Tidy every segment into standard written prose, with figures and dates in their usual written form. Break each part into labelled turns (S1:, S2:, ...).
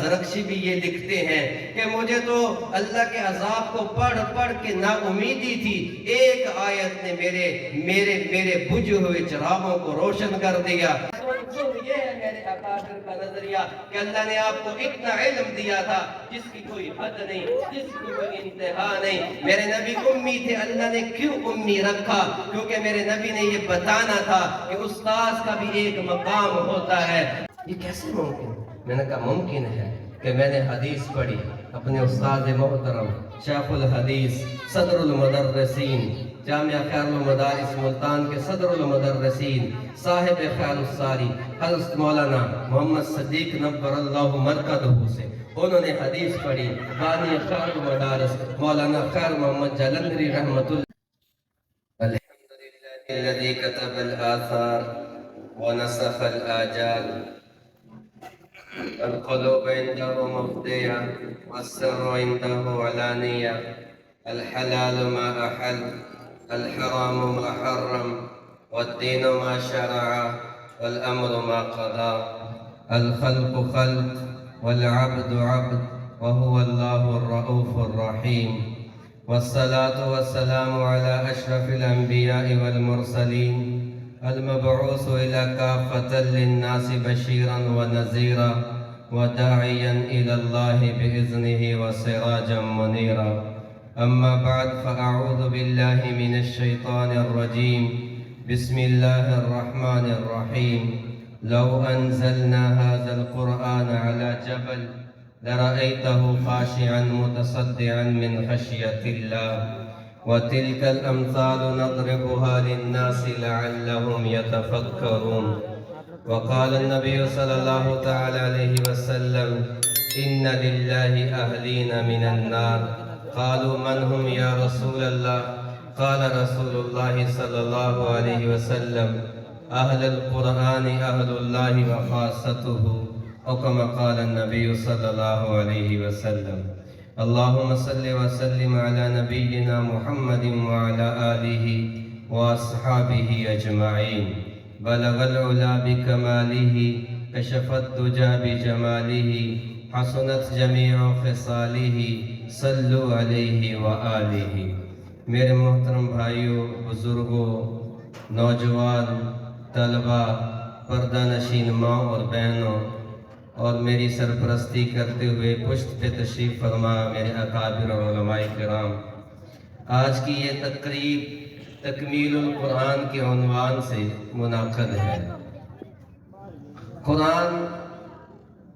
S1: زرکشی بھی یہ لکھتے ہیں کہ مجھے تو اللہ کے عذاب کو پڑھ پڑھ کے نا امیدی تھی، ایک آیت نے میرے بجھے ہوئے چراغوں کو روشن کر دیا۔ یہ ہے میرے اکابر کا نظریہ کہ اللہ نے آپ کو اتنا علم دیا تھا جس کی کوئی حد نہیں، جس کی کوئی انتہا نہیں۔ میرے نبی امی تھے، اللہ نے کیوں امی رکھا؟ کیونکہ میرے نبی نے یہ بتانا تھا کہ استاذ کا بھی ایک مقام ہوتا ہے۔ یہ کیسے ممکن؟ میں نے کہا ممکن ہے کہ میں نے حدیث پڑھی، اپنے استاد محترم شیخ الحدیث صدر المدرسین جامعہ خیر المدارس ملتان کے صدر المدرسین صاحب خیر الساری حضرت مولانا محمد صدیق نبر اللہ مرکزہ سے انہوں نے حدیث پڑھی، بانی خیر المدارس مولانا خیر محمد جلندری رحمت اللہ۔ الحمدللہ الذی کتب الآثار ونسخ الآجال، القلوب عنده مفضية والسر عنده علانية، الحلال ما أحل الحرام ما حرم والدين ما شرع والأمر ما قضى، الخلق خلق والعبد عبد وهو الله الرؤوف الرحيم، والصلاة والسلام على أشرف الأنبياء والمرسلين المبعوث إلى كافة للناس بشيرا ونذيرا وداعيا إلى الله بإذنه وسراجا منيرا، أما بعد فأعوذ بالله من الشيطان الرجيم، بسم الله الرحمن الرحيم، لو أنزلنا هذا القرآن على جبل لرأيته خاشعا متصدعا من خشية الله، وتلك الأمثال نضربها للناس لعلهم يتفكرون۔ وقال النبي صلى الله تعالى عليه وسلم إن لله أهلين من النار، قالوا من هم يا رسول الله؟ قال رسول الله صلى الله عليه وسلم أهل القرآن أهل الله وخاصته، أو كما قال النبي صلى الله عليه وسلم۔ اللهم صل وسلم على نبينا محمد وعلى آله وأصحابه أجمعين، بلغ العلا بكماله، كشف الدجى بجماله، حسنت جميع خصاله، صلوا علیہ وآلہ۔ میرے محترم بھائیوں، بزرگوں، نوجوان، طلبہ، پردہ نشین ماں اور بہنوں، اور میری سرپرستی کرتے ہوئے پشت پہ تشریف فرما میرے اکابر اور علماء کرام، آج کی یہ تقریب تکمیل القرآن کے عنوان سے منعقد ہے۔ قرآن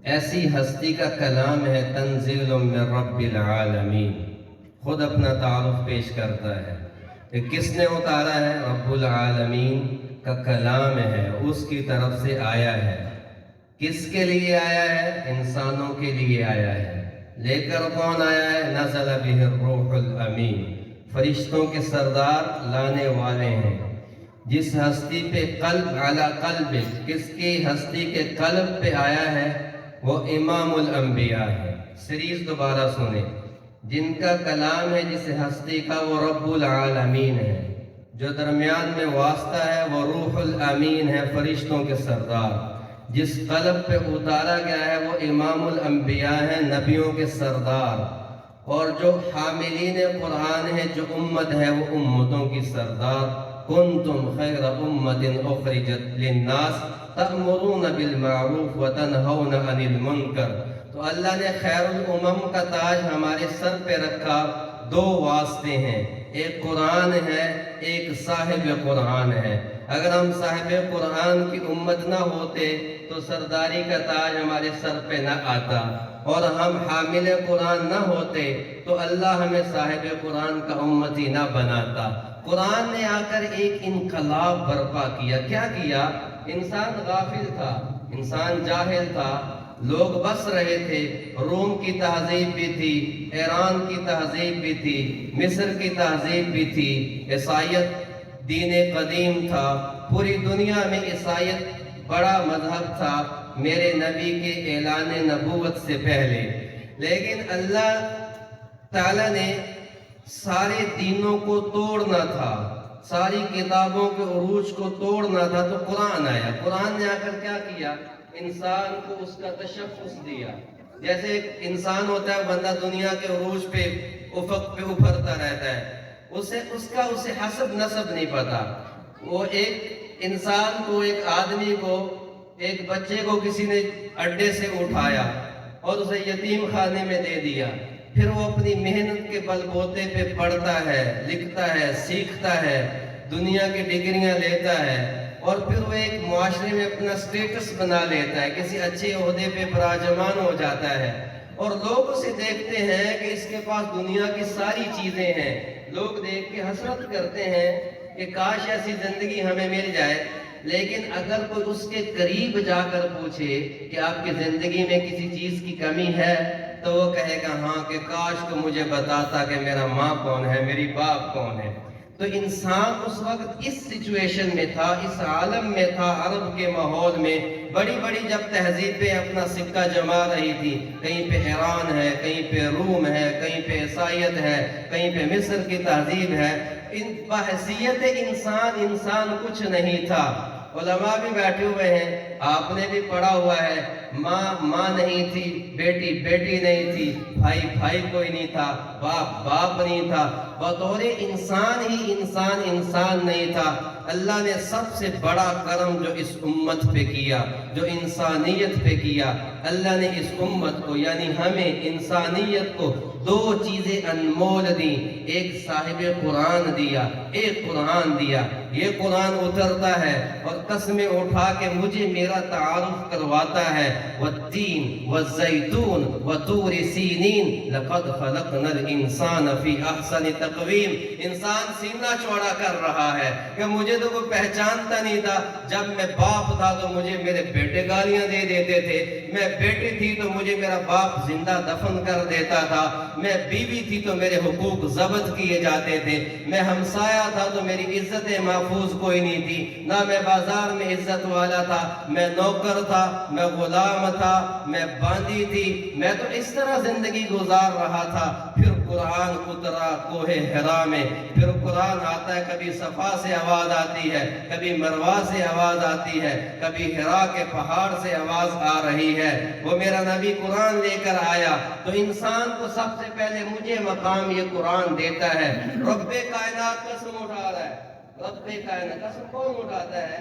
S1: ایسی ہستی کا کلام ہے، تنزیل من رب العالمین، خود اپنا تعارف پیش کرتا ہے کہ کس نے اتارا ہے؟ رب العالمین کا کلام ہے، اس کی طرف سے آیا ہے۔ کس کے لیے آیا ہے؟ انسانوں کے لیے آیا ہے۔ لے کر کون آیا ہے؟ نزل بہ الروح الامین، فرشتوں کے سردار لانے والے ہیں۔ جس ہستی پہ قلب علی قلب، کس کی ہستی کے قلب پہ آیا ہے؟ وہ امام الانبیاء ہے۔ سیریز دوبارہ سنیں، جن کا کلام ہے جس ہستی کا، وہ رب العالمین ہے۔ جو درمیان میں واسطہ ہے وہ روح الامین ہے، فرشتوں کے سردار۔ جس قلب پہ اتارا گیا ہے وہ امام الانبیاء ہیں، نبیوں کے سردار۔ اور جو حاملین قرآن ہے، جو امت ہے، وہ امتوں کی سردار۔ کنتم خیر امت اخرجت للناس تأمرون بالمعروف وتنہون عن المنکر۔ تو اللہ نے خیر الامم کا تاج ہمارے سر پہ رکھا۔ دو واسطے ہیں، ایک قرآن ہے، ایک صاحب قرآن ہے۔ اگر ہم صاحب قرآن کی امت نہ ہوتے تو سرداری کا تاج ہمارے سر پہ نہ آتا، اور ہم حامل قرآن نہ ہوتے تو اللہ ہمیں صاحب قرآن کا امتی نہ بناتا۔ قرآن نے آ کر ایک انقلاب برپا کیا۔ کیا کیا؟ انسان غافل تھا، انسان جاہل تھا، لوگ بس رہے تھے۔ روم کی تہذیب بھی تھی، ایران کی تہذیب بھی تھی، مصر کی تہذیب بھی تھی، عیسائیت دین قدیم تھا، پوری دنیا میں عیسائیت بڑا مذہب تھا میرے نبی کے اعلان نبوت سے پہلے۔ لیکن اللہ تعالیٰ نے سارے دینوں کو توڑنا تھا، ساری کتابوں کے عروج کو توڑنا تھا، تو قرآن آیا۔ قرآن نے آ کر کیا کیا؟ انسان کو اس کا تشخص دیا، جیسے ایک انسان ہوتا ہے، بندہ دنیا کے عروج پہ افق پہ ابھرتا رہتا ہے، اسے حسب نسب نہیں پتا. وہ ایک انسان کو، ایک آدمی کو، ایک بچے کو کسی نے اڈے سے اٹھایا اور اسے یتیم خانے میں دے دیا. پھر وہ اپنی محنت کے بل بوتے پہ پڑھتا ہے، لکھتا ہے، سیکھتا ہے، دنیا کی ڈگریاں لیتا ہے، اور پھر وہ ایک معاشرے میں اپنا سٹیٹس بنا لیتا ہے، کسی اچھے عہدے پہ براجمان ہو جاتا ہے، اور لوگ اسے دیکھتے ہیں کہ اس کے پاس دنیا کی ساری چیزیں ہیں. لوگ دیکھ کے حسرت کرتے ہیں کہ کاش ایسی زندگی ہمیں مل جائے. لیکن اگر کوئی اس کے قریب جا کر پوچھے کہ آپ کی زندگی میں کسی چیز کی کمی ہے، تو وہ کہے گا ہاں، کہ کاش تو مجھے بتاتا کہ میرا ماں کون ہے، میری باپ کون ہے. تو انسان اس وقت اس سچویشن میں تھا، اس عالم میں تھا، عرب کے ماحول میں. بڑی بڑی جب تہذیبیں اپنا سکہ جما رہی تھی، کہیں پہ ایران ہے، کہیں پہ روم ہے، کہیں پہ عیسائیت ہے، کہیں پہ مصر کی تہذیب ہے. بحیثیت انسان کچھ نہیں تھا. علماء بھی بیٹھے ہوئے ہیں، آپ نے بھی پڑھا ہوا ہے، ماں نہیں تھی، بیٹی نہیں تھی، بھائی کوئی نہیں تھا، باپ نہیں تھا. بطور انسان ہی انسان نہیں تھا. اللہ نے سب سے بڑا کرم جو اس امت پہ کیا، جو انسانیت پہ کیا، اللہ نے اس امت کو یعنی ہمیں، انسانیت کو دو چیزیں انمول دی. ایک صاحب قرآن دیا، ایک قرآن دیا. یہ قرآن اترتا ہے اور قسمیں اٹھا کے مجھے میرا تعارف کرواتا ہے. والتین والزیتون وطور سینین لقد خلقنا الانسان فی احسن تقویم. انسان سینہ چوڑا کر رہا ہے کہ مجھے تو کوئی پہچانتا نہیں تھا. جب میں باپ تھا تو مجھے میرے بیٹے گالیاں دے دیتے تھے، میں بیٹی تھی تو مجھے میرا باپ زندہ دفن کر دیتا تھا، میں بیوی تھی تو میرے حقوق ضبط کیے جاتے تھے، میں ہمسایہ تھا تو میری عزت محفوظ کوئی نہیں تھی، نہ میں بازار میں عزت والا تھا، میں نوکر تھا، میں غلام تھا، میں باندی تھی. میں تو اس طرح زندگی گزار رہا تھا. پھر قرآن اترا کوہ حرا میں. پھر قرآن آتا ہے، کبھی صفا سے آواز آتی ہے، کبھی مروا سے آواز آتی ہے، کبھی حرا کے پہاڑ سے آواز آ رہی ہے. وہ میرا نبی قرآن لے کر آیا تو انسان کو سب سے پہلے مجھے مقام یہ قرآن دیتا ہے. رب کائنات قسم اٹھا رہا ہے. رب کائنات قسم کون اٹھاتا ہے؟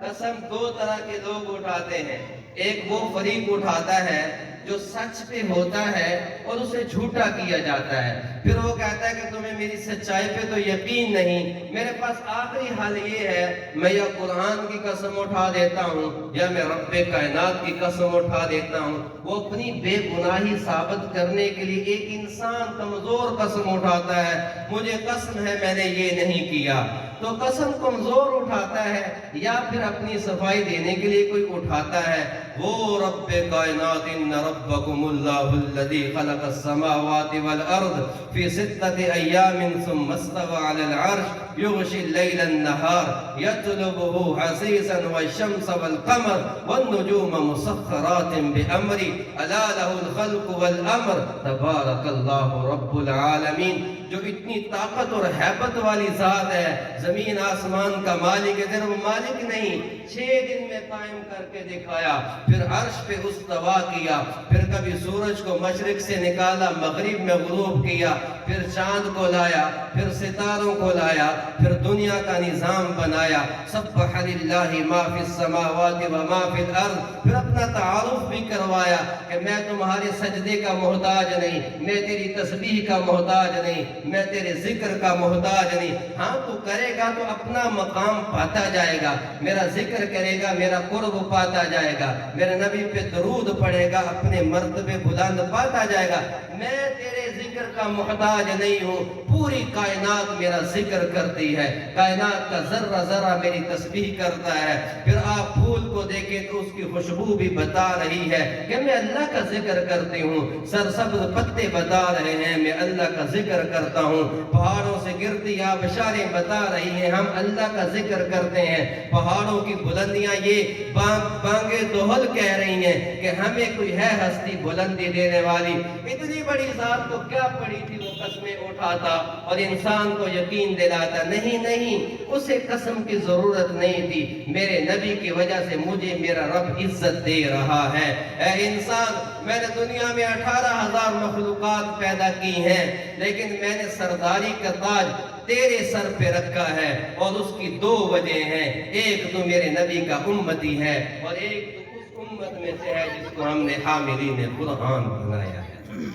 S1: قسم دو طرح کے لوگ اٹھاتے ہیں. ایک وہ فریق اٹھاتا ہے جو سچ پہ ہوتا ہے اور اسے جھوٹا کیا جاتا ہے. پھر وہ کہتا ہے کہ تمہیں میری سچائی پہ تو یقین نہیں. میرے پاس آخری حل یہ ہے، میں یا قرآن کی قسم اٹھا دیتا ہوں یا میں رب کائنات کی قسم اٹھا دیتا ہوں. وہ اپنی بے گناہی ثابت کرنے کے لیے ایک انسان کمزور قسم اٹھاتا ہے، مجھے قسم ہے میں نے یہ نہیں کیا. تو قسم کمزور اٹھاتا ہے یا پھر اپنی صفائی دینے کے لیے کوئی اٹھاتا ہے. وہ رب کائنات ان ربکم اللہ الذی خلق السماوات والارض فی 6 ایام ثم استوى علی العرش یغشی اللیل النہار یطلبہ حثیثا والشمس والقمر والنجوم مسخرات بامری الا لہ الخلق والامر تبارک اللہ رب العالمین. جو اتنی طاقت اور حیبت والی ذات ہے، زمین آسمان کا مالک ہے، صرف وہ مالک نہیں، 6 دن میں قائم کر کے دکھایا. پھر عرش پہ استوا کیا. پھر کبھی سورج کو مشرق سے نکالا، مغرب میں غروب کیا. پھر چاند کو لایا، پھر ستاروں کو لایا، پھر دنیا کا نظام بنایا. سبح للہ ما فی السماوات و ما فی الارض. پھر اپنا تعارف بھی کروایا کہ میں تمہارے سجدے کا محتاج نہیں، میں تیری تسبیح کا محتاج نہیں، میں تیرے ذکر کا محتاج نہیں. ہاں تو کرے گا تو اپنا مقام پاتا جائے گا، میرا ذکر کرے گا میرا قرب پاتا جائے گا، میرے نبی پہ درود پڑے گا اپنے مرتبے بلند پاتا جائے گا. میں تیرے ذکر کا محتاج نہیں ہوں، پوری کائنات میرا ذکر کرتی ہے، کائنات کا ذرہ ذرہ میری تسبیح کرتا ہے. پھر آپ پھول کو دیکھیں تو اس کی خوشبو بھی بتا رہی ہے کہ میں اللہ کا ذکر کرتی ہوں. سرسبز پتے بتا رہے ہیں میں اللہ کا ذکر کرتا ہوں. پہاڑوں سے گرتی آبشاریں بتا رہی ہیں ہم اللہ کا ذکر کرتے ہیں. پہاڑوں کی بلندیاں یہ بانگے دوہل کہہ رہی ہیں کہ ہمیں کوئی ہے ہستی بلندی دینے والی. اتنی بڑی ذات کو کیا پڑی تھی وہ قسمیں اٹھاتا اور انسان کو یقین دلاتا؟ نہیں، اسے قسم کی ضرورت نہیں تھی. میرے نبی کی وجہ سے مجھے میرا رب عزت دے رہا ہے. اے انسان، میں نے دنیا میں 18,000 مخلوقات پیدا کی ہیں، لیکن میں نے سرداری کا تاج تیرے سر پہ رکھا ہے، اور اس کی 2 وجہ ہیں۔ ایک تو میرے نبی کا امتی ہے، اور ایک تو اس امت میں سے ہے جس کو ہم نے حاملین قرآن بنایا ہے۔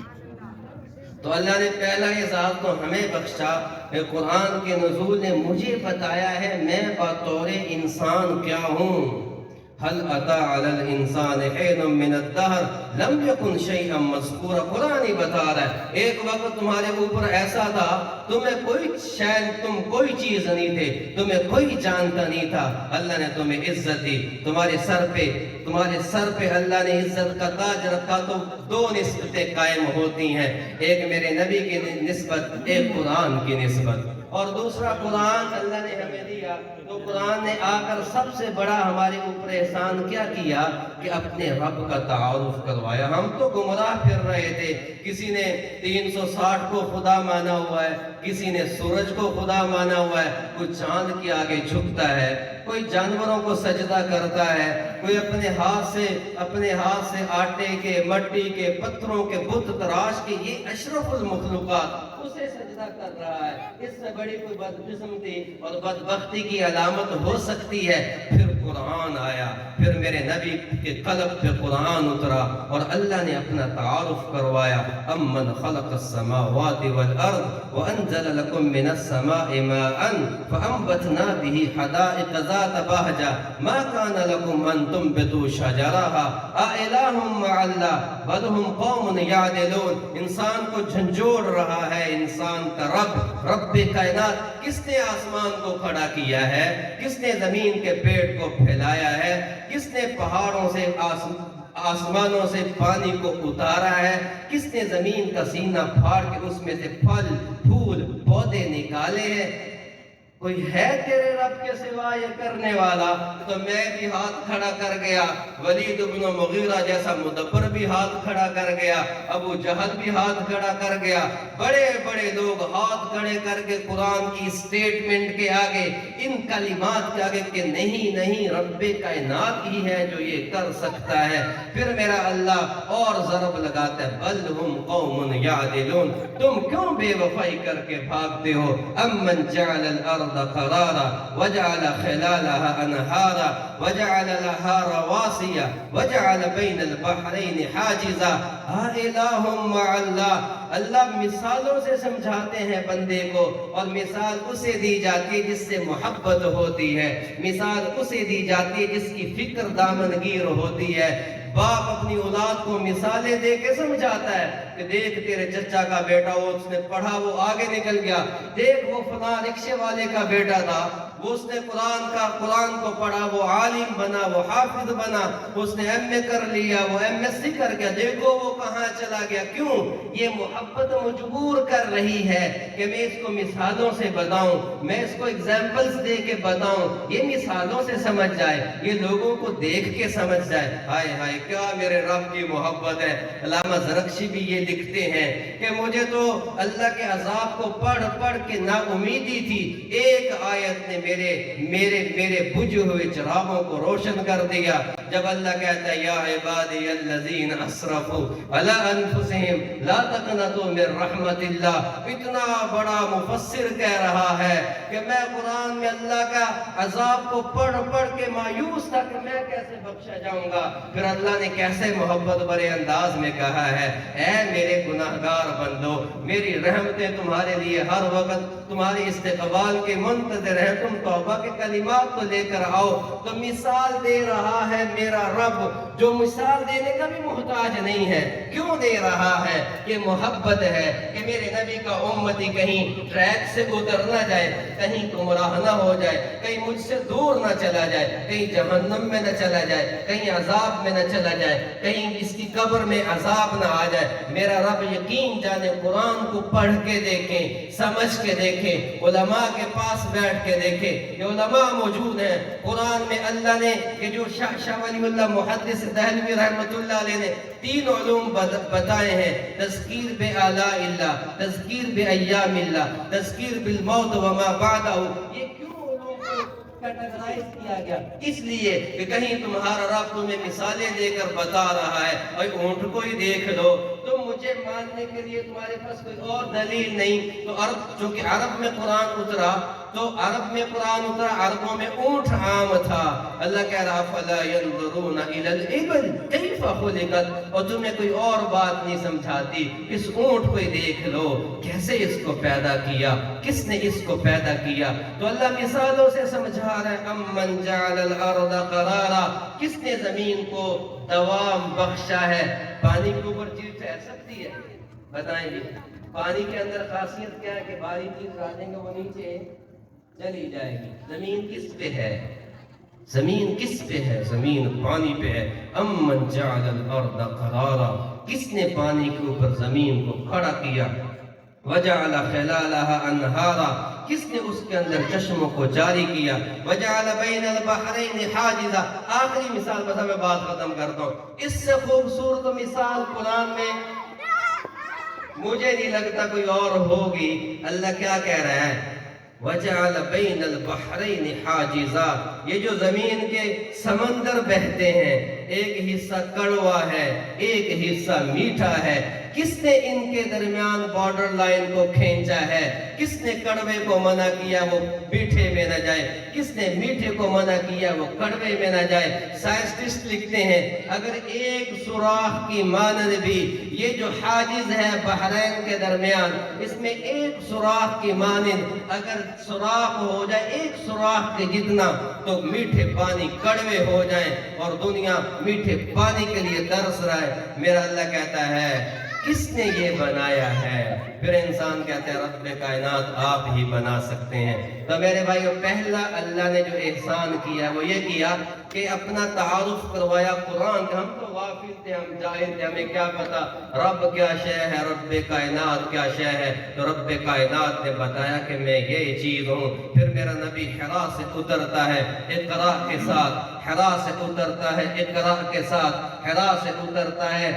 S1: تو اللہ نے پہلا اعزاز تو ہمیں بخشا کہ قرآن کے نزول نے مجھے بتایا ہے میں بطور انسان کیا ہوں۔ هل أتى على الإنسان حين من الدهر لم يكن شيئا مذكورا۔ قرآن ہی بتا رہا ہے ایک وقت تمہارے اوپر ایسا تھا تمہیں کوئی چیز نہیں تھے، تمہیں کوئی جانتا نہیں تھا، اللہ نے تمہیں عزت دی، تمہارے سر پہ اللہ نے عزت کا تاج رکھا۔ تو 2 نسبتیں قائم ہوتی ہیں، ایک میرے نبی کی نسبت، ایک قرآن کی نسبت، اور دوسرا قرآن اللہ نے ہمیں دیا۔ تو قرآن نے آ کر سب سے بڑا ہمارے اوپر احسان کیا کیا کہ اپنے رب کا تعارف کروایا۔ ہم تو گمراہ پھر رہے تھے، کسی نے 360 کو خدا مانا ہوا ہے، کسی نے سورج کو خدا مانا ہوا ہے، کوئی چاند کے آگے جھکتا ہے، کوئی جانوروں کو سجدہ کرتا ہے، کوئی اپنے ہاتھ سے آٹے کے، مٹی کے، پتھروں کے بت تراش کے، یہ اشرف المخلوقات اسے سجدہ کر رہا ہے۔ اس سے بڑی کوئی بدقسمتی اور بدبختی کی علامت ہو سکتی ہے؟ پھر قرآن آیا، پھر میرے نبی کے قلب پہ قرآن اترا، اور اللہ نے اپنا تعارف کروایا۔ امن خلق السماوات والارض وانزل لكم من السماء ماء فانبتنا به حدائق ذات بهجة ما كان لكم ان تنبتوا شجرها أإله مع الله بل هم قوم يعدلون۔ انسان کو جھنجھوڑ رہا ہے انسان کا رب کائنات۔ کس نے آسمان کو کھڑا کیا ہے؟ کس نے زمین کے پیٹ کو پھیلایا ہے؟ کس نے پہاڑوں سے آسمانوں سے پانی کو اتارا ہے؟ کس نے زمین کا سینہ پھاڑ کے اس میں سے پھل پھول پودے نکالے ہیں؟ کوئی ہے تیرے رب کے سوا یہ کرنے والا؟ تو میں بھی ہاتھ کھڑا کر گیا، ولید بن مغیرہ جیسا مدبر بھی ہاتھ کھڑا کر گیا، ابو جہل بھی ہاتھ کھڑا کر گیا، بڑے بڑے لوگ ہاتھ کھڑے کر کے قرآن کی سٹیٹمنٹ کے آگے، ان کلمات کے آگے کہ نہیں رب کائنات ہی ہے جو یہ کر سکتا ہے۔ پھر میرا اللہ اور ضرب لگاتا ہے، بل ہم قوم یعدلون، تم کیوں بے وفائی کر کے بھاگتے ہو؟ امن جعل الارض قرارا وجعل خلالها انہارا وجعل لها رواسي وجعل بين البحرين حاجزا أإله مع الله۔ اللہ مثالوں سے سمجھاتے ہیں بندے کو، اور مثال اسے دی جاتی ہے جس سے محبت ہوتی ہے، مثال اسے دی جاتی ہے جس کی فکر دامنگیر ہوتی ہے۔ باپ اپنی اولاد کو مثالیں دے کے سمجھاتا ہے کہ دیکھ تیرے چچا کا بیٹا، وہ اس نے پڑھا وہ آگے نکل گیا، دیکھ وہ فلاں رکشے والے کا بیٹا تھا، وہ اس نے قرآن کو پڑھا، وہ عالم بنا، وہ حافظ بنا، اس نے ایم اے کر لیا، وہ ایم ایس سی کر گیا، دیکھو وہ کہاں چلا گیا۔ کیوں؟ یہ محبت مجبور کر رہی ہے کہ میں اس کو مثالوں سے بتاؤں، میں اس کو ایگزامپلز دے کے بتاؤں، یہ مثالوں سے سمجھ جائے، یہ لوگوں کو دیکھ کے سمجھ جائے۔ ہائے ہائے کیا میرے رب کی محبت ہے۔ علامہ زرکشی بھی یہ لکھتے ہیں کہ مجھے تو اللہ کے عذاب کو پڑھ کے نا امیدی تھی، ایک آیت نے میرے بجھے ہوئے چراغوں کو روشن کر دیا، جب اللہ کہتا ہے یا عبادی الذین اسرفوا علی انفسہم لا تقنطوا من رحمت اللہ۔ اتنا بڑا مفسر کہہ رہا ہے کہ میں قرآن میں اللہ کا عذاب کو پڑھ کے مایوس تھا کہ میں کیسے بخشا جاؤں گا۔ پھر اللہ نے کیسے محبت بھرے انداز میں کہا ہے، اے میرے گناہگار بندو، میری رحمتیں تمہارے لیے ہر وقت تمہاری استقبال کے منتظر ہیں، تم توبہ کے کلمات تو لے کر آؤ۔ تو مثال دے رہا ہے میرا رب، جو مثال دینے کا بھی محتاج نہیں ہے۔ کیوں دے رہا ہے؟ یہ محبت ہے کہ میرے نبی کا امتی کہیں ٹریک سے اتر نہ جائے، کہیں گمراہ نہ ہو جائے، کہیں مجھ سے دور نہ چلا جائے، کہیں جہنم میں نہ چلا جائے، کہیں عذاب میں نہ چلا جائے، کہیں اس کی قبر میں عذاب نہ آ جائے۔ میرا رب یقین جانے قرآن کو پڑھ کے دیکھیں، سمجھ کے دیکھیں، علماء کے پاس بیٹھ کے دیکھیں، یہ علماء موجود ہیں۔ قرآن میں اللہ نے کہ جو شاہ ولی اللہ محدث دہلوی رحمت اللہ علیہ نے 3 علوم بتائے ہیں، تذکیر بے آلاء اللہ، تذکیر بے ایام اللہ، تذکیر بالموت وما بعدہ۔ یہ کیوں علوم کو کیٹیگرائز کیا گیا، اس لیے کہ کہیں تمہارا رب تمہیں مثالیں دے کر بتا رہا ہے اور اونٹ کو ہی دیکھ لو، تو مجھے ماننے کے لیے تمہارے پاس کوئی اور دلیل نہیں۔ تو عرب، چونکہ عرب میں قرآن اترا، تو عرب میں قرآن اترا، عربوں میں اونٹ عام تھا۔ اللہ کہہ رہا فَلَا يَنْظُرُونَ إِلَى الْإِبِلِ كَيْفَ خُلِقَتْ، اور تمہیں کوئی اور بات نہیں سمجھاتی، اس اونٹ کو ہی دیکھ لو کیسے اس کو پیدا کیا، کس نے اس کو پیدا کیا۔ تو اللہ مثالوں سے سمجھا رہا ہے أَمَّنْ جَعَلَ الْأَرْضَ قَرَارًا، کس نے زمین کو دوام بخشا ہے۔ پانی کے اوپر چیز ٹھہر سکتی ہے؟ بتائیں گے پانی کے اندر خاصیت کیا ہے کہ بھاری چیز ڈالیں گے وہ نیچے چلی جائے گی۔ زمین کس پہ ہے؟ زمین کس پہ ہے؟ زمین پانی پہ ہے۔ امن جعل الارض قرارا، کس نے پانی کے اوپر زمین کو کھڑا کیا؟ وجعل خلالها انہارا، کس نے اس کے اندر چشموں کو جاری کیا؟ وجعل بین البحرین حاجزا، آخری مثال بتا میں بات ختم کرتا ہوں، اس سے خوبصورت مثال قرآن میں مجھے نہیں لگتا کوئی اور ہوگی۔ اللہ کیا کہہ رہا ہے؟ وَجَعَلَ بَيْنَ الْبَحْرَيْنِ حَاجِزًا، یہ جو زمین کے سمندر بہتے ہیں، ایک حصہ کڑوا ہے، ایک حصہ میٹھا ہے، کس نے ان کے درمیان بارڈر لائن کو کھینچا ہے؟ کس نے کڑوے کو منع کیا وہ میٹھے میں نہ جائے؟ کس نے میٹھے کو منع کیا وہ کڑوے میں نہ جائے؟ سائنسٹسٹ لکھتے ہیں اگر ایک سوراخ کی مانند بھی یہ جو حاجز ہے بحرین کے درمیان، اس میں ایک سوراخ کی مانند اگر سوراخ ہو جائے ایک سوراخ کے جتنا، تو میٹھے پانی کڑوے ہو جائیں اور دنیا میٹھے پانی کے لیے ترس رہا ہے۔ میرا اللہ کہتا ہے کس نے یہ بنایا ہے؟ پھر انسان کہتے ہیں رب کائنات آپ ہی بنا سکتے ہیں۔ تو میرے بھائیو، پہلا اللہ نے جو احسان کیا وہ یہ کیا کہ اپنا تعارف کروایا قرآن کا۔ ہم تو غافل تھے، ہم جاہل تھے، ہمیں کیا پتا رب کیا شے ہے، رب کائنات کیا شے ہے۔ تو رب کائنات نے بتایا کہ میں یہ چیز ہوں۔ پھر میرا نبی حرا سے اترتا ہے اقرا کے ساتھ، حرا سے اترتا ہے اقرا کے ساتھ، حرا سے اترتا ہے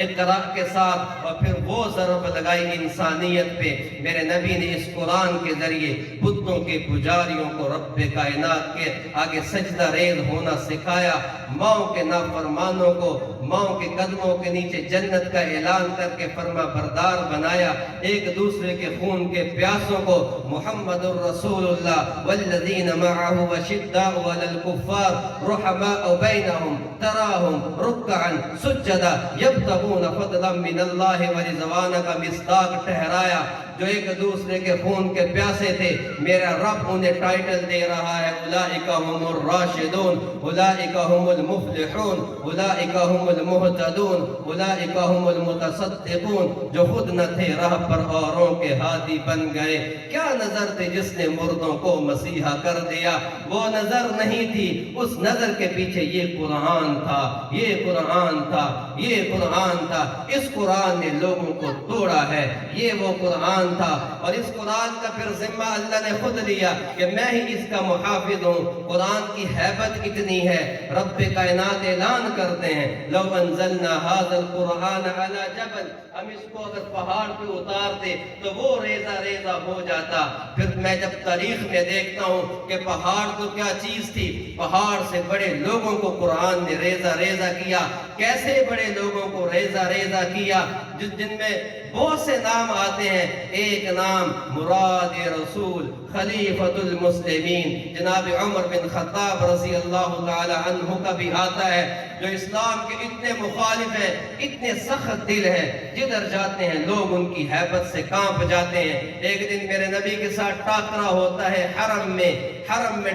S1: اقرا کے ساتھ، اور پھر وہ ضرب لگائی انسانیت پہ۔ میرے نبی نے اس قرآن کے ذریعے بتوں کے پجاریوں کو رب کائنات کے آگے سجدہ ریز ہونا سکھایا، ماؤں کے نافرمانوں کو ماؤں کے قدموں کے نیچے جنت کا اعلان کر کے فرما بردار بنایا، ایک دوسرے کے خون کے پیاسوں کو محمد الرسول اللہ والذین معه وشداء علی الکفار رحماء بینہم تراہم رکعا سجدا یبتغون فضلا من اللہ ورضوانا کا مصداق ٹھہرایا۔ جو ایک دوسرے کے خون کے پیاسے تھے، میرا رب انہیں ٹائٹل دے رہا ہے اولئک هم الراشدون، اولئک هم المفلحون، اولئک هم المہتدون، اولئک هم المتصدقون، جو خود نہ تھے راہ پر اوروں کے ہادی بن گئے۔ کیا نظر تھی جس نے مردوں کو مسیحا کر دیا؟ وہ نظر نہیں تھی، اس نظر کے پیچھے یہ قرآن تھا، یہ قرآن تھا، یہ قرآن تھا۔ اس قرآن نے لوگوں کو توڑا ہے، یہ وہ قرآن تھا، اور اس قرآن کا پھر ذمہ اللہ نے خود لیا کہ میں ہی اس کا محافظ ہوں۔ قرآن کی حیبت اتنی ہے، رب کائنات اعلان کرتے ہیں لو انزلنا هذا القرآن على جبل، ہم اس کو اگر پہاڑ پہ اتارتے تو وہ ریزہ ریزہ ہو جاتا۔ پھر میں جب تاریخ میں دیکھتا ہوں کہ پہاڑ تو کیا چیز تھی، پہاڑ سے بڑے لوگوں کو قرآن نے ریزہ ریزہ کیا۔ کیسے بڑے لوگوں کو ریزہ ریزہ کیا؟ جن میں بہت سے نام آتے ہیں، ایک نام مراد رسول خلیفۃ المسلمین جناب عمر بن خطاب رضی اللہ تعالی عنہ کا بھی آتا ہے، جو اسلام کے اتنے مخالف ہیں، اتنے سخت دل ہیں، جدھر جاتے ہیں لوگ ان کی حیبت سے کانپ جاتے ہیں۔ ایک دن میرے نبی کے ساتھ ٹاکرا ہوتا ہے حرم میں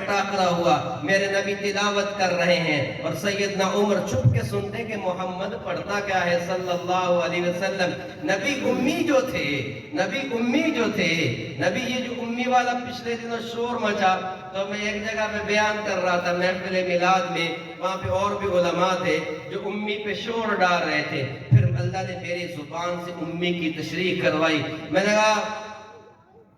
S1: ٹاکرا ہوا، میرے نبی تلاوت کر رہے ہیں اور سیدنا عمر چھپ کے سنتے کہ محمد پڑھتا کیا ہے صلی اللہ علیہ وسلم۔ نبی امی جو تھے، نبی یہ جو امی والا پچھلے دنوں شور مچا، تو میں ایک جگہ پہ بیان کر رہا تھا محفل میلاد میں، وہاں پہ اور بھی علماء تھے جو امی پہ شور ڈال رہے تھے۔ پھر اللہ نے میری زبان سے امی کی تشریح کروائی۔ میں نے کہا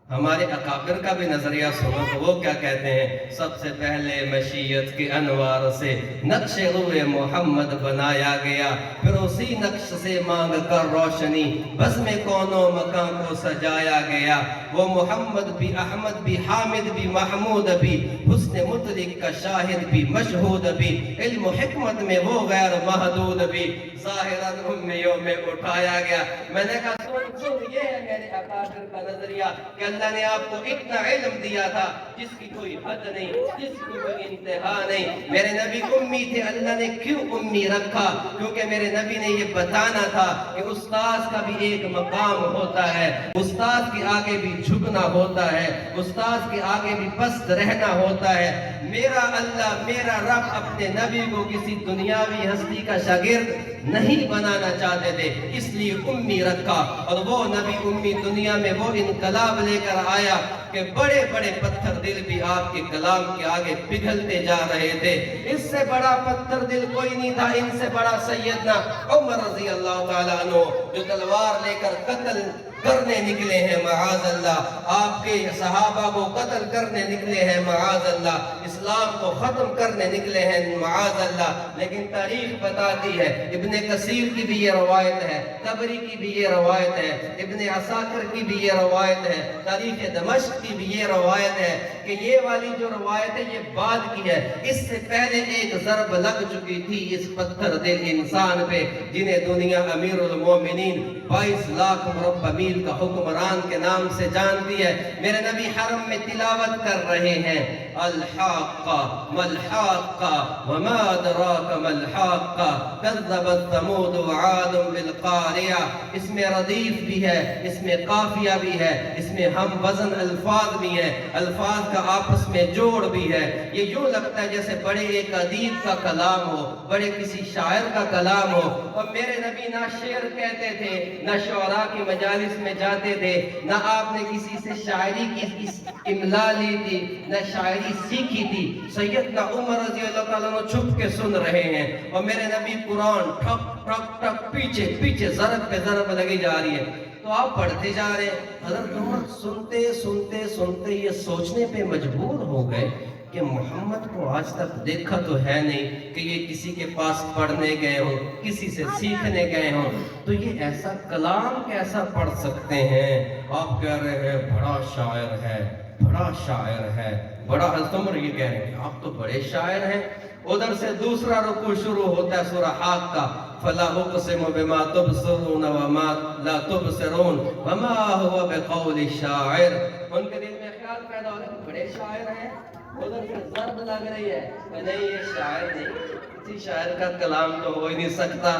S1: ہمارے اکابر کا بھی نظریہ سنو تو وہ کیا کہتے ہیں، سب سے پہلے مشیت کے انوار سے نقش روئے محمد بنایا گیا، پھر اسی نقش سے مانگ کر روشنی بزم کونوں مکان کو سجایا گیا۔ وہ محمد بھی، احمد بھی، حامد بھی، محمود بھی، حسن حسن مطلق کا شاہد بھی مشہود بھی علم و حکمت میں وہ غیر محدود بھی ظاہراً امیوں میں اٹھایا گیا. میں نے کہا سن یہ ہے میرے اکابر کا نظریہ کہ اللہ نے آپ کو اتنا علم دیا تھا جس کی کوئی حد نہیں, جس کی کوئی انتہا نہیں. میرے نبی امی تھے, اللہ نے کیوں امی رکھا؟ کیونکہ میرے نبی نے یہ بتانا تھا کہ استاذ کا بھی ایک مقام ہوتا ہے, استاذ کے آگے بھی جھکنا ہوتا ہے, استاذ کے آگے بھی پست رہنا ہوتا ہے. میرا اللہ, میرا رب اپنے نبی کو کسی دنیاوی ہستی کا شاگرد نہیں بنانا چاہتے تھے, اس لیے امی رکھا. اور وہ نبی امی دنیا میں وہ انقلاب لے کر آیا کہ بڑے بڑے پتھر دل بھی آپ کے کلام کے آگے پگھلتے جا رہے تھے. اس سے بڑا پتھر دل کوئی نہیں تھا, ان سے بڑا سیدنا عمر رضی اللہ تعالیٰ عنہ جو تلوار لے کر قتل کرنے نکلے ہیں معاذ اللہ, آپ کے صحابہ کو قتل کرنے نکلے ہیں معاذ اللہ, اسلام کو ختم کرنے نکلے ہیں معاذ اللہ. لیکن تاریخ بتاتی ہے, ابن کثیر کی بھی یہ روایت ہے, طبری کی بھی یہ روایت ہے, ابن عساکر کی بھی یہ روایت ہے, تاریخ دمشق کی بھی یہ روایت ہے کہ یہ والی جو روایت ہے یہ بعد کی ہے. اس سے پہلے ایک ضرب لگ چکی تھی اس پتھر دل انسان پہ جنہیں دنیا امیر المومنین 22 لاکھ مربع میل کا حکمران کے نام سے جانتی ہے. میرے نبی حرم میں تلاوت کر رہے ہیں, الحاقہ ملحاقہ وما ادراک ملحاقہ کذبت ثمود وعاد بالقاریہ. اس میں ردیف بھی ہے, اس میں قافیہ بھی ہے, اس میں ہم وزن الفاظ بھی ہیں, الفاظ کا آپس میں جوڑ بھی ہے. یہ یوں لگتا ہے جیسے بڑے ایک ادیب کا کلام ہو, بڑے کسی شاعر کا کلام ہو. اور میرے نبی نہ شعر کہتے تھے, نہ شعراء کی مجالس میں جاتے تھے, نہ آپ نے کسی سے شاعری کی املا لی تھی, نہ شاعری سیکھی تھی. سیدنا عمر رضی اللہ تعالیٰ عنہ چھپ کے سن رہے ہیں اور میرے نبی قرآن ٹھک ٹھک ٹھک پیچھے پیچھے ضرب پہ ضرب لگی جا رہی ہے. تو آپ پڑھتے جا رہے ہیں. حضرت عمر سنتے سنتے سنتے یہ سوچنے پہ مجبور ہو گئے کہ محمد کو آج تک دیکھا تو ہے نہیں کہ یہ کسی کے پاس پڑھنے گئے ہوں, کسی سے سیکھنے گئے ہوں, تو یہ ایسا کلام کیسا پڑھ سکتے ہیں؟ آپ کہہ رہے ہیں بڑا شاعر ہے, بڑا شاعر ہے, بڑا. حضرت عمر یہ کہہ رہے ہیں آپ تو بڑے شاعر ہیں. ادھر سے دوسرا رکوع شروع ہوتا ہے سورہ حاق کا, فلا اقسم بما تبصرون وما لا تبصرون وما هو بقول شاعر. ان کے دل میں خیال پیدا ہو رہا ہے بڑے شاعر ہیں, ادھر سے ضرب لگ رہی ہے کہ نہیں یہ شاعر نہیں, کسی شاعر کا کلام تو ہو ہی نہیں سکتا.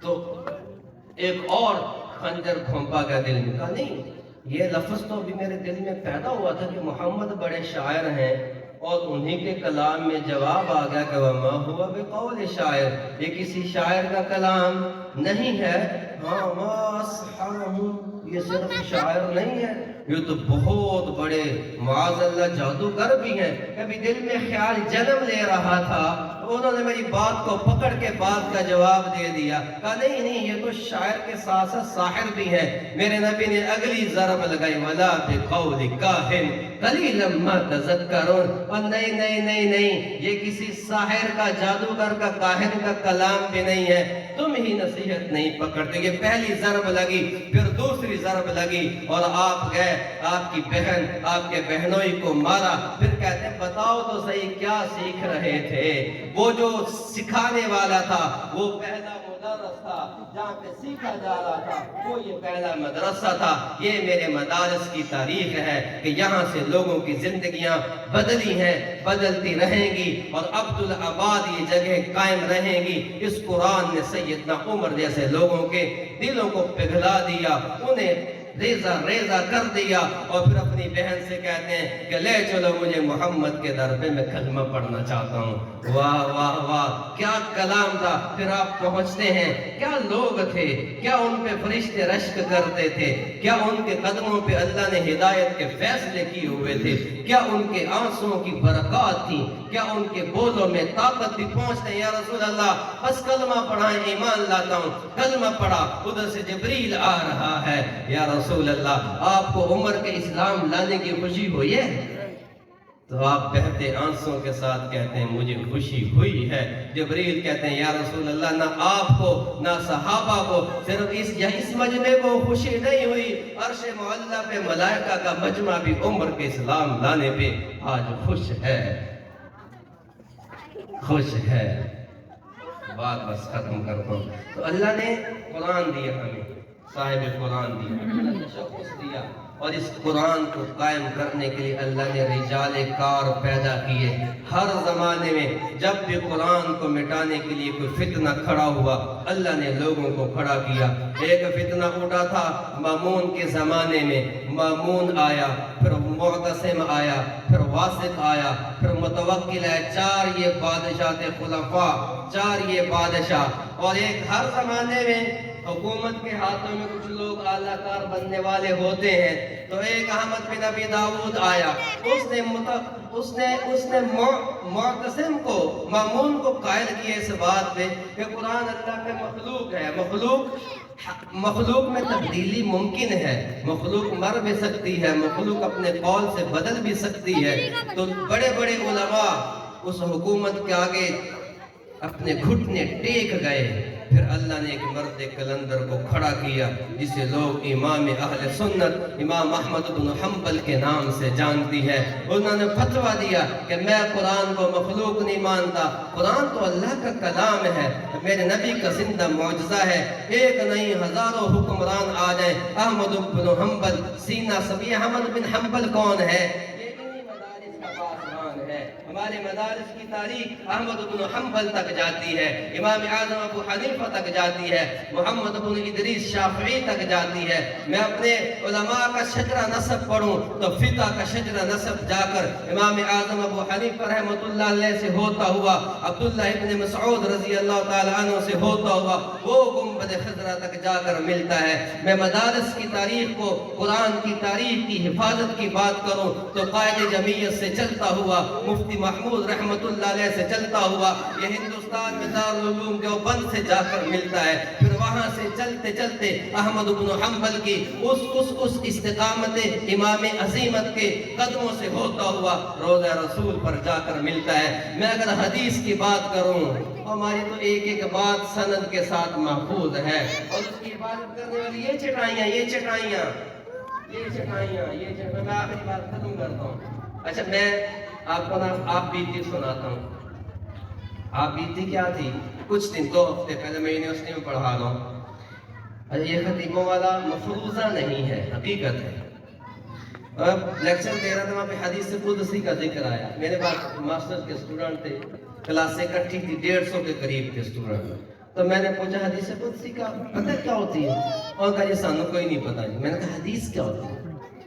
S1: تو ایک اور خنجر گھونپا گیا دل میں, کہا نہیں یہ لفظ تو ابھی میرے دل میں پیدا ہوا تھا کہ محمد بڑے شاعر ہیں, اور انہی کے کلام میں جواب آ گیا کہ وما ہوا بقول شاعر, یہ کسی شاعر کا کلام نہیں ہے. ہاں ما اصحابہم, یہ صرف شاعر نہیں ہے, یہ تو بہت بڑے معاذ اللہ جادوگر بھی ہیں. کبھی دل میں خیال جنم لے رہا تھا, انہوں نے میری بات کو پکڑ کے بات کا جواب دے دیا, کہا نہیں نہیں یہ تو شاعر کے ساتھ ساتھ ساحر بھی ہے. میرے نبی نے اگلی ضرب لگائی, ولا بقول کاہن قلیلا ما تذکرون, اور نہیں نہیں نہیں نہیں یہ کسی ساحر کا, جادوگر کا, کاہن کا کلام بھی نہیں ہے, تم ہی نصیحت نہیں پکڑتے. یہ پہلی ضرب لگی, پھر دوسری ضرب لگی, اور آپ گئے آپ کی بہن, آپ کے بہنوئی کو مارا. پھر کہتے ہیں بتاؤ تو صحیح کیا سیکھ رہے تھے؟ وہ جو سکھانے والا تھا وہ پہلا مدرس تھا, جہاں پہ سیکھا جا رہا تھا وہ یہ پہلا مدرسہ تھا. یہ میرے مدارس کی تاریخ ہے کہ یہاں سے لوگوں کی زندگیاں بدلی ہیں, بدلتی رہیں گی, اور عبدالآباد یہ جگہ قائم رہیں گی. اس قرآن نے سیدنا عمر جیسے لوگوں کے دلوں کو پگھلا دیا, انہیں ریزہ ریزہ کر دیا, اور پھر اپنی بہن سے کہتے ہیں کہ لے چلو مجھے محمد کے در پہ, میں کلمہ پڑھنا چاہتا ہوں. واہ واہ واہ کیا کلام تھا. پھر آپ پہنچتے ہیں, کیا لوگ تھے, کیا ان پہ فرشتے رشک کرتے تھے, کیا ان کے قدموں پہ اللہ نے ہدایت کے فیصلے کیے ہوئے تھے, کیا ان کے آنسوں کی برکات تھی, کیا ان کے بولوں میں طاقت تھی. پہنچتے ہیں یا رسول اللہ بس کلمہ پڑھائیں, ایمان لاتا ہوں. کلمہ پڑھا, ادھر سے جبریل آ رہا ہے, یا رسول اللہ آپ کو عمر کے اسلام لانے کی خوشی ہوئی ہے؟ تو آپ بہتے آنسوں کے ساتھ کہتے ہیں مجھے خوشی ہوئی ہے۔ جبریل کہتے ہیں یا رسول اللہ نہ آپ کو نہ صحابہ کو صرف اس مجمع کو خوشی نہیں ہوئی، عرش معلیٰ پہ ملائکہ کا مجمع بھی عمر کے اسلام لانے پہ آج خوش ہے، خوش ہے۔ بات بس ختم کرتا ہوں۔ تو اللہ نے قرآن دیا ہمیں، صاحب قرآن دیا، اللہ نے شخص دیا، اور اس قرآن کو قائم کرنے کے لیے اللہ نے رجال کار پیدا کیے۔ ہر زمانے میں جب بھی قرآن کو مٹانے کے لیے کوئی فتنہ کھڑا ہوا، اللہ نے لوگوں کو کھڑا کیا۔ ایک فتنہ اٹھا تھا مامون کے زمانے میں، مامون آیا، پھر معتصم آیا، پھر واسق آیا، پھر متوکل آیا۔ چار یہ بادشاہ تھے خلفاء، چار یہ بادشاہ، اور ایک ہر زمانے میں حکومت کے ہاتھوں میں کچھ لوگ اعلیٰ کار بننے والے ہوتے ہیں۔ تو ایک احمد بن ابی داؤد آیا، اس نے معتصم کو، مامون کو قائل کیا اس بات پہ کہ قرآن اللہ کے مخلوق ہے، مخلوق میں تبدیلی ممکن ہے، مخلوق مر بھی سکتی ہے، مخلوق اپنے قول سے بدل بھی سکتی ہے۔ تو بڑے بڑے علماء اس حکومت کے آگے اپنے گھٹنے ٹیک گئے۔ پھر اللہ نے ایک مرد کلندر کو کھڑا کیا جسے لوگ امام اہل سنت امام احمد بن حنبل کے نام سے جانتی ہے۔ انہوں نے فتویٰ دیا کہ میں قرآن کو مخلوق نہیں مانتا، قرآن تو اللہ کا کلام ہے، میرے نبی کا زندہ معجزہ ہے۔ ایک نہیں ہزاروں حکمران آ جائیں، احمد بن حنبل سینہ سبی۔ احمد بن حنبل کون ہے؟ ہمارے مدارس کی تاریخ احمد بن حنبل تک جاتی ہے، امام اعظم ابو حنیفہ تک جاتی ہے، محمد بن ادریس شافعی تک جاتی ہے۔ میں اپنے علماء کا شجرہ نسب پڑھوں تو فقہ کا شجرہ نسب جا کر امام اعظم ابو حنیفہ رحمۃ اللہ علیہ سے ہوتا ہوا، عبداللہ ابن مسعود رضی اللہ تعالی عنہ سے ہوتا ہوا وہ گنبد خضرا تک جا کر ملتا ہے۔ میں مدارس کی تاریخ کو، قرآن کی تاریخ کی حفاظت کی بات کروں تو قائد جمعیت سے چلتا ہوا، مفتی محمود رحمت اللہ علیہ سے چلتا ہوا یہ ہندوستان میں دارالعلوم دیوبند سے جا کر ملتا ہے۔ پھر وہاں سے چلتے چلتے احمد بن حنبل کی اس استقامت امام عظیمت کے قدموں سے ہوتا ہوا روضہ رسول پر جا کر ملتا ہے۔ میں اگر حدیث کی بات کروں، ہماری تو ایک ایک بات سند کے ساتھ محفوظ ہے، اور اس کی عبادت کرنے والی یہ چٹائیاں میں آخری بات ختم کرتا ہوں۔ اچھا میں آپ کو آپ بیتی سناتا ہوں۔ آپ بیتی کیا تھی؟ کچھ دن 2 ہفتے پہلے میں یونیورسٹی میں پڑھا رہا ہوں۔ یہ خطیبوں والا مفروضہ نہیں ہے، حقیقت ہے۔ اب لیکچر دے رہا تھا، وہاں پہ حدیث قدسی کا ذکر آیا۔ میرے پاس ماسٹر کے اسٹوڈنٹ تھے، کلاسیں اکٹھی تھی، 150 کے قریب کے اسٹوڈنٹ۔ تو میں نے پوچھا حدیث قدسی کا پتہ کیا ہوتی ہے؟ اور کہا یہ سانوں کوئی نہیں پتا۔ میں نے کہا حدیث کیا ہوتی ہے؟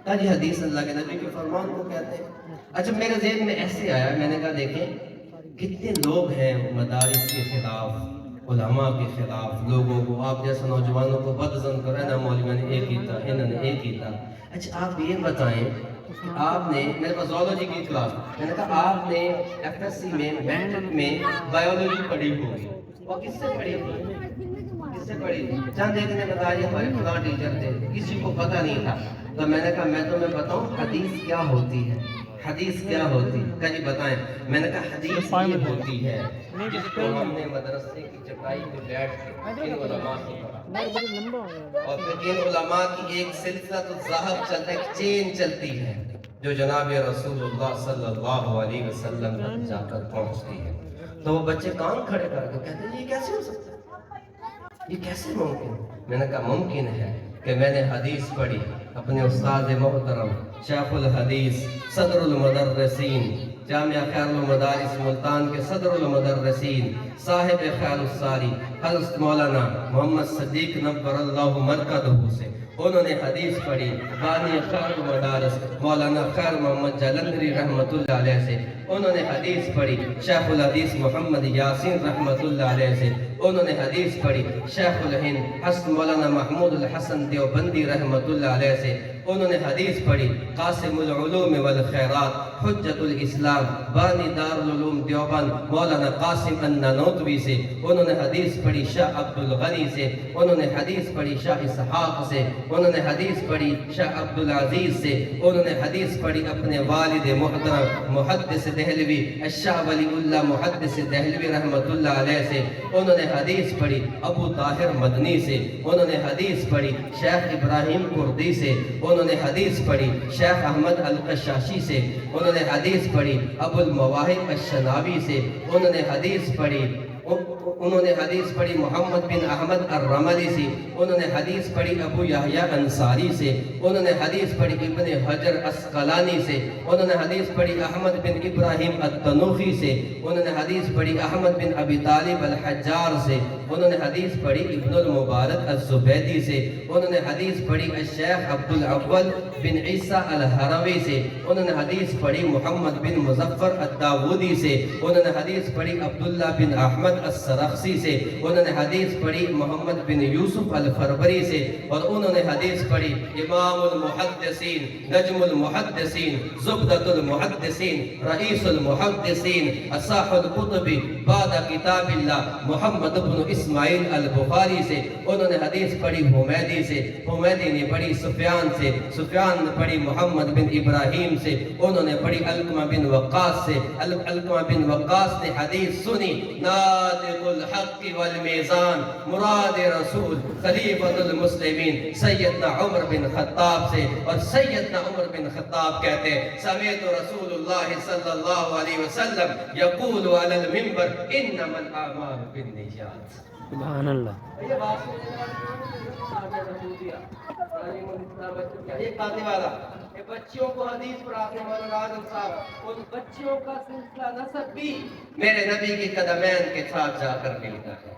S1: کہا جی حدیث اللہ کے نبی کے فرمان کو کہتے ہیں۔ اچھا میرے ذہن میں ایسے آیا، میں نے کہا دیکھیں کتنے لوگ ہیں مدارس کے خلاف، علماء کے خلاف، لوگوں کو آپ جیسے نوجوانوں کو بدظن کر رہے نا، مولوی نے ایک ہی تھا، انہوں نے ایک ہی تھا۔ اچھا آپ یہ بتائیں کہ آپ نے، میرے پاس زولوجی کی کلاس، میں نے کہا آپ نے ایف ایس سی میں میٹرک میں بایولوجی پڑھی ہوگی، اور کس سے پڑھی ہوگی؟ کس سے پڑھی تھی؟ چند ایک نے بتایا ہمارے فلاں ٹیچر تھے، کسی کو پتہ نہیں تھا۔ تو میں نے کہا میں تمہیں بتاؤں حدیث کیا ہوتی ہے؟ حدیث کیا ہوتی ہے؟ کہا جی بتائیں۔ میں نے کہا حدیث یہ ہوتی ہے جس کو ہم نے مدرسے کی چٹائی پہ بیٹھ کے ان علماء سے پڑھا، اور پھر ان علماء کی ایک سلسلہ تو ذہب چلتا ہے، ایک چین چلتی ہے جو جناب رسول اللہ صلی اللہ علیہ وسلم تک جا کر پہنچتی ہے۔ تو وہ بچے کان کھڑے کر کے کہتے ہیں یہ کیسے ہو سکتا ہے، یہ کیسے ممکن؟ میں نے کہا ممکن ہے کہ میں نے حدیث پڑھی، اپنے استاد محترم شیخ الحدیث صدر المدرسین جامعہ خیر المدارس ملتان کے صدر المدرسین صاحب خیر الساری حضرت مولانا محمد صدیق نبر اللہ مرکزہ سے انہوں نے حدیث پڑھی، بانی خیر المدارس مولانا خیر محمد جلندری رحمت اللہ علیہ سے انہوں نے حدیث پڑھی، شیخ الحدیث محمد یاسین رحمت اللہ علیہ سے انہوں نے حدیث پڑھی شیخ الہند حسن مولانا محمود الحسن دیوبندی رحمۃ اللہ علیہ سے، انہوں نے حدیث پڑھی قاسم العلوم والخیرات حجت الاسلام بانی دار العلوم دیوبند مولانا قاسم النانوتوی سے، انہوں نے حدیث پڑھی شاہ عبد الغنی سے، انہوں نے حدیث پڑھی شاہ اسحاق سے، انہوں نے حدیث پڑھی شاہ عبد العزیز سے، انہوں نے حدیث پڑھی اپنے والد محترم محدث دہلوی الشاہ ولی اللہ محدث دہلوی رحمۃ اللہ علیہ سے، انہوں نے حدیث پڑھی ابو طاہر مدنی سے، انہوں نے حدیث پڑھی شیخ ابراہیم کردی سے، انہوں نے حدیث پڑھی شیخ احمد القشاشی سے، انہوں نے حدیث پڑھی ابو المواہب الشناوی سے، انہوں نے حدیث پڑھی محمد بن احمد الرملی سے، انہوں نے حدیث پڑھی ابو یحییٰ انصاری سے، انہوں نے حدیث پڑھی ابن حجر اسقلانی سے، انہوں نے حدیث پڑھی احمد بن ابراہیم التنوخی سے، انہوں نے حدیث پڑھی احمد بن ابی طالب الحجار سے، انہوں نے حدیث پڑھی ابن المبارک الزبیدی سے، انہوں نے حدیث پڑھی الشیخ عبد الاول بن عیسیٰ الہروی سے، انہوں نے حدیث پڑھی محمد بن مظفر الداودی سے، انہوں نے حدیث پڑھی عبداللہ بن احمد السرخسی سے، انہوں نے حدیث پڑھی محمد بن یوسف الفربری سے، اور انہوں نے حدیث پڑھی امام المحدثین نجم المحدثین زبدۃ المحدثین رئیس المحدثین اصح الکتب بعد کتاب اللہ محمد بن اسماعیل البخاری سے، انہوں نے حدیث پڑھی حمیدی سے، حمیدی نے پڑھی سفیان سے، سفیان نے پڑھی محمد بن ابراہیم سے، انہوں نے پڑھی علقمہ بن وقاص سے، علقمہ بن وقاص نے حدیث سنی ناطق الحق والمیزان مراد رسول خلیفۃ المسلمین سیدنا عمر بن خطاب سے، اور سیدنا عمر بن خطاب کہتے ہیں سمعت رسول اللہ صلی اللہ علیہ وسلم یقول علی المنبر انما الاعمال بالنیات۔
S2: سبحان اللہ۔
S1: یہ کہنے والا کہ بچیوں کو حدیث پڑھاتے ہیں مولانا اعظم صاحب، ان بچیوں کا سلسلہ نسب بھی میرے نبی کی قدمین کے ساتھ جا کر ملتا ہے،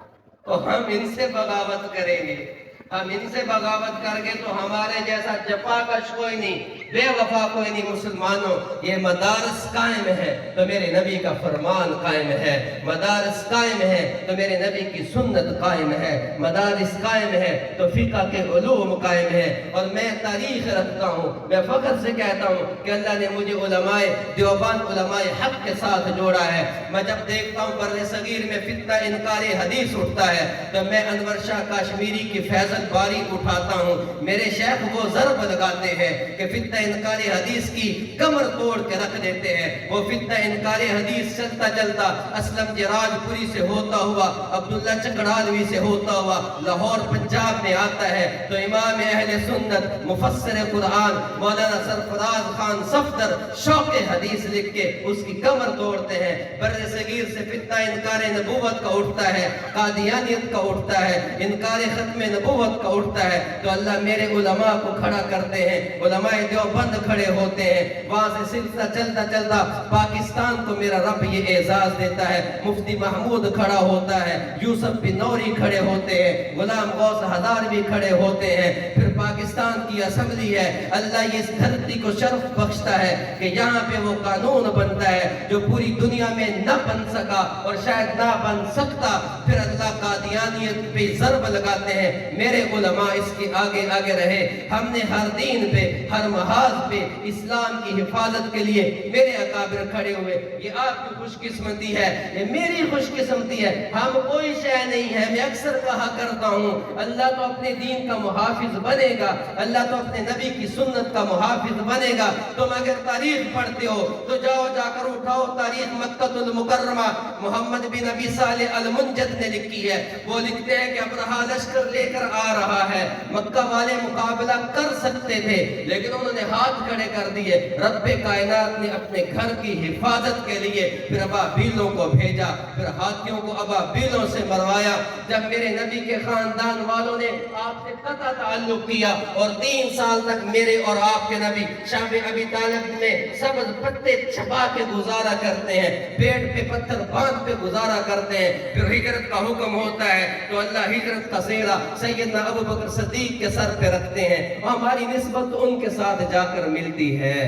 S1: تو ہم ان سے بغاوت کریں گے، ہم ان سے بغاوت کر گے تو ہمارے جیسا جفا کش کوئی نہیں، بے وفا کوئی نہیں۔ مسلمانوں یہ مدارس قائم ہے تو میرے نبی کا فرمان قائم ہے، مدارس قائم ہے تو میرے نبی کی سنت قائم ہے، مدارس قائم ہے تو فقہ کے علوم قائم ہے۔ اور میں تاریخ رکھتا ہوں، میں فخر سے کہتا ہوں کہ اللہ نے مجھے علماء دیوبند علماء حق کے ساتھ جوڑا ہے۔ میں جب دیکھتا ہوں بر صغیر میں فتنہ انکار حدیث اٹھتا ہے تو میں انور شاہ کاشمیری کی فیض باری اٹھاتا ہوں، میرے شیخ وہ ضرب لگاتے ہیں کہ فتنہ انکار حدیث کی کمر توڑ کے رکھ دیتے ہیں۔ وہ فتنہ انکار حدیث چلتا چلتا اسلم جراج پوری سے ہوتا ہوا، عبداللہ چکڑالوی سے ہوتا ہوا لاہور پنجاب میں آتا ہے تو امام اہل سنت مفسر قرآن مولانا سرفراز خان صفدر شوق حدیث لکھ کے اس کی کمر توڑتے ہیں۔ بر صغیر سے فتنہ انکار نبوت کا اٹھتا ہے، قادیانیت کا اٹھتا ہے، انکار ختم نبوت کا اٹھتا ہے تو اللہ میرے علماء کو کھڑا کرتے ہیں، علماء دیوبند کھڑے ہوتے ہیں۔ وہاں سے سلسلہ چلتا چلتا پاکستان کو میرا رب یہ اعزاز دیتا ہے، مفتی محمود کھڑا ہوتا ہے، یوسف بن نوری کھڑے ہوتے ہیں، غلام غوث ہزار بھی کھڑے ہوتے ہیں۔ پھر پاکستان کی اسمبلی ہے، اللہ اس دھرتی کو شرف بخشتا ہے کہ یہاں پہ وہ قانون بنتا ہے جو پوری دنیا میں نہ بن سکا اور شاید نہ بن سکتا۔ پھر اللہ قادیانیت پہ ضرب لگاتے ہیں، میرے علماء اس کے آگے آگے رہے۔ ہم نے ہر دین پہ ہر محاذ پہ اسلام کی حفاظت کے لیے میرے اکابر کھڑے ہوئے۔ یہ آپ کی خوش قسمتی ہے، یہ میری خوش قسمتی ہے، ہم کوئی شے نہیں ہے۔ میں اکثر کہا کرتا ہوں اللہ تو اپنے دین کا محافظ بنے گا، اللہ تو اپنے نبی کی سنت کا محافظ بنے گا۔ تم اگر تاریخ پڑھتے ہو تو جاؤ جا کر اٹھاؤ تاریخ مکہ المکرمہ، محمد بن ابی صالح المنجد نے لکھی ہے۔ وہ لکھتے ہیں کہ ابرہہ لشکر لے کر آ رہا ہے، مکہ والے مقابلہ کر سکتے تھے لیکن انہوں نے ہاتھ کھڑے کر دیے۔ رب کائنات نے اپنے گھر کی حفاظت کے لیے پھر ابابیلوں کو بھیجا، پھر ہاتھیوں کو ابابیلوں سے مروایا۔ جب میرے نبی کے خاندان والوں نے آپ سے قطع تعلق کیا اور 3 سال تک میرے اور آپ کے نبی شام ابی طالب میں سبز پتے چھپا کے گزارا کرتے ہیں، پیٹ پہ پتھر باندھ پہ گزارا کرتے ہیں، پھر ہجرت کا حکم ہوتا ہے تو اللہ ہجرت کا سہرا سیدنا ابو بکر صدیق کے سر پہ رکھتے ہیں، ہماری نسبت ان کے ساتھ جا کر ملتی ہے۔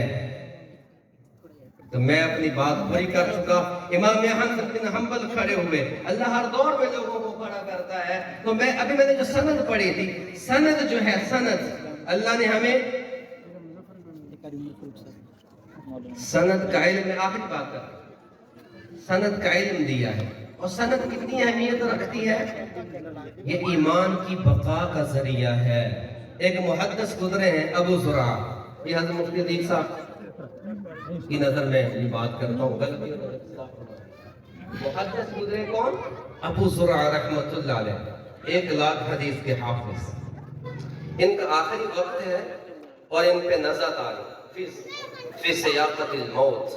S1: تو میں اپنی بات پوری کر چکا. امام احمد بن حنبل کھڑے ہوئے. اللہ ہر دور میں لوگوں کو کھڑا کرتا ہے. تو میں نے جو سند پڑھی تھی, سند جو ہے, سند اللہ نے ہمیں سند کا علم, میں آخری بات کر, سند کا علم دیا ہے. اور سند کتنی اہمیت رکھتی ہے؟ یہ ایمان کی بقا کا ذریعہ ہے. ایک محدث گزرے ہیں ابو زرع, یہ حضرت مفتی عدیق صاحب کی نظر میں یہ بات کرتا ہوں, غلطی محدث گزرے کون؟ ابو زرع رحمت اللہ علیہ, 1,00,000 حدیث کے حافظ. ان کا آخری وقت ہے اور ان پہ نظر آئی فی سیاقت الموت,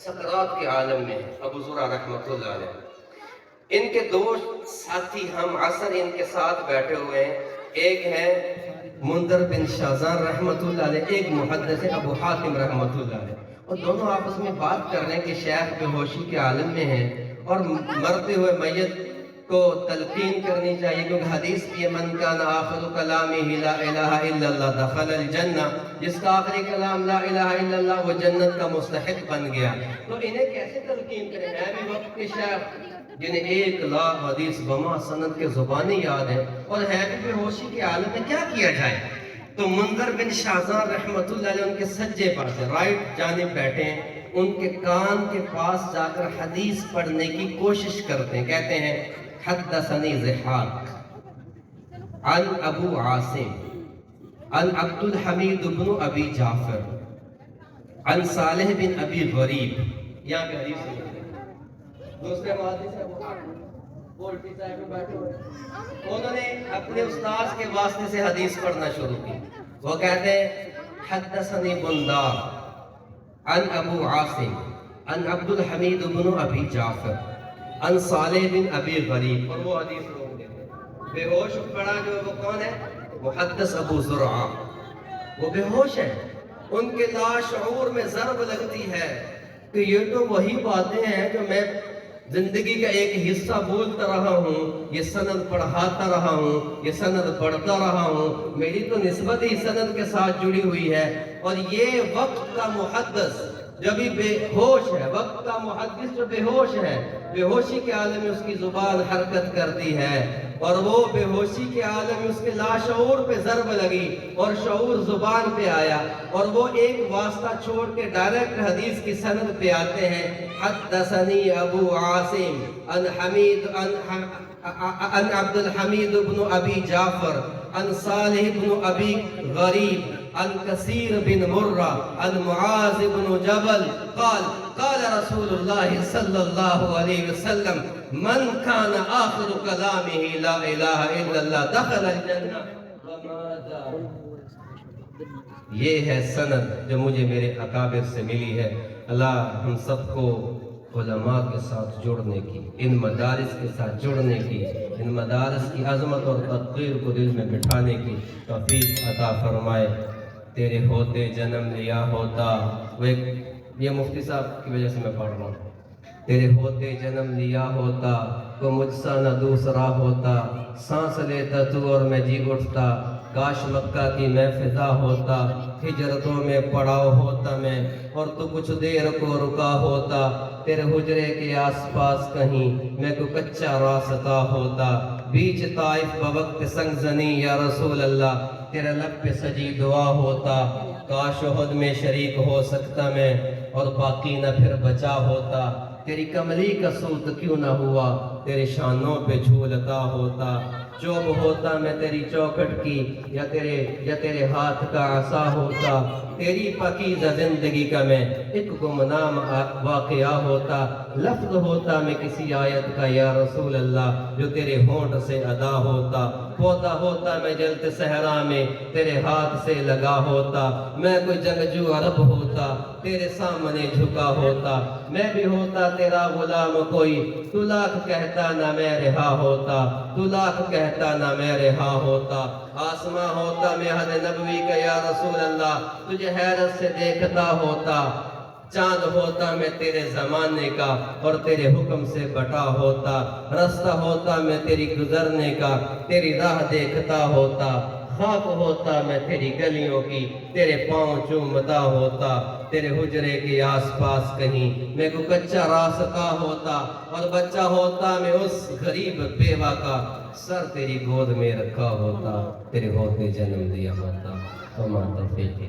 S1: سکرات کے عالم میں ابو زرع رحمت اللہ علیہ. ان کے دو ساتھی ہم عصر ان کے ساتھ بیٹھے ہوئے ہیں. ایک ہے منذر بن شازان رحمت اللہ علیہ, ایک محدث ابو حاتم رحمت اللہ علیہ. اور دونوں آپس میں بات کر رہے ہیں کہ شیخ بے ہوشی کے عالم میں ہیں اور مرتے ہوئے میت کو تلقین کرنی چاہیے, کیونکہ حدیث کی ہے من کان آخر کلامہ لا الہ الا اللہ دخل الجنہ, جس کا آخری کلام لا الہ الا اللہ وہ جنت کا مستحق بن گیا. تو انہیں کیسے تلقین کریں؟ ہے بھی وقت کے شیخ جنہیں 1,00,000 حدیث بما سند کے زبانی یاد ہے اور ہے بھی بے ہوشی کے عالم میں, کیا کیا جائے؟ تو منذر بن شازان رحمت اللہ علیہ ان کے سجے پاس رائٹ جانب بیٹھے ہیں, ان کے کان کے پاس جا کر حدیث پڑھنے کی کوشش کرتے ہیں. کہتے ہیں حدثنی ضحاک عن ابو عاصم عن عبد الحمید بن ابی جعفر عن صالح بن ابی غریب. یہاں پہ حدیث سنیں, دوسرے محدث ہے وہ بولٹی صاحب میں بیٹھے ہوئے, انہوں نے اپنے استاذ کے واسطے سے حدیث پڑھنا شروع کی. وہ کہتے ہیں حدثنی بندار عن ابو عاصم عن عبد الحمید بن ابی جعفر عن صالح بن ابی غریب, اور وہ حدیث روک دیتے ہیں. بے ہوش پڑا جو وہ کون ہے؟ محدث ابو زرع. وہ بے ہوش ہے, ان کے لاشعور میں ضرب لگتی ہے کہ یہ تو وہی باتیں ہیں جو میں زندگی کا ایک حصہ بولتا رہا ہوں, یہ سند پڑھاتا رہا ہوں, یہ سند پڑھتا رہا ہوں, میری تو نسبت ہی سند کے ساتھ جڑی ہوئی ہے. اور یہ وقت کا محدث جو بھی بے ہوش ہے, وقت کا محدث جو بے ہوش ہے, بے ہوشی کے عالم میں اس کی زبان حرکت کرتی ہے, اور وہ بے ہوشی کے عالم میں اس کے لاشعور پہ ضرب لگی اور شعور زبان پہ آیا, اور وہ ایک واسطہ چھوڑ کے ڈائریکٹ حدیث کی سند پہ آتے ہیں. حدثنی ابو عاصم عن حمید عن عبد الحمید بن ابی جعفر عن صالح بن ابی غریب عن کثیر بن مرہ عن معاذ بن جبل قال قال رسول اللہ صلی اللہ علیہ وسلم من کان آخر کلامہ لا الہ الا اللہ دخل الجنہ. یہ ہے سند جو مجھے میرے اکابر سے ملی ہے. اللہ ہم سب کو علماء کے ساتھ جڑنے کی, ان مدارس کے ساتھ جڑنے کی, ان مدارس کی عظمت اور تقدیر کو دل میں بٹھانے کی توفیق عطا فرمائے. تیرے ہوتے جنم لیا ہوتا, وہ ایک یہ مفتی صاحب کی وجہ سے میں پڑھ رہا ہوں. تیرے ہوتے جنم لیا ہوتا, تو مجھ سا نہ دوسرا ہوتا, سانس لیتا تو اور میں جی اٹھتا, کاش مکہ کی میں فضا ہوتا, ہجرتوں میں پڑاؤ ہوتا میں, اور تو کچھ دیر کو رکا ہوتا, تیرے حجرے کے آس پاس کہیں میں کو کچا راستہ ہوتا, بیچ طائف بوقت سنگزنی یا رسول اللہ, تیرے لب پہ سجی دعا ہوتا, کاش احد میں شریک ہو سکتا میں, اور باقی نہ پھر بچا ہوتا, تیری کملی کا سوت کیوں نہ ہوا, تیرے شانوں پہ جھولتا ہوتا, چوب ہوتا میں تیری چوکھٹ کی, یا تیرے ہاتھ کا عصا ہوتا, تیری پاکیزہ زندگی کا میں ایک گمنام واقعہ ہوتا, لفظ ہوتا میں کسی آیت کا یا رسول اللہ جو تیرے ہونٹ سے ادا ہوتا, پودا ہوتا میں جلتے صحرا میں تیرے ہاتھ سے لگا ہوتا, میں کوئی جنگجو عرب ہوتا تیرے سامنے جھکا ہوتا, میں بھی ہوتا تیرا غلام کوئی, تو لاکھ کہتا نہ میں رہا ہوتا, تو لاکھ کہتا نہ میں رہا ہوتا, آسماں ہوتا میں حد نبوی کا یا رسول اللہ تجھے حیرت سے دیکھتا ہوتا, چاند ہوتا میں تیرے زمانے کا اور تیرے حکم سے بٹا ہوتا, رستہ ہوتا میں تیری گزرنے کا تیری راہ دیکھتا ہوتا, خاک ہوتا میں تیری گلیوں کی، تیرے پاؤں چومتا ہوتا تیرے حجرے کے آس پاس کہیں، میں کو کچا راستہ ہوتا اور بچہ ہوتا میں اس غریب بیوہ کا سر تیری گود میں رکھا ہوتا، تیرے ہوتے جنم دیا ہوتا۔ وما توفیقی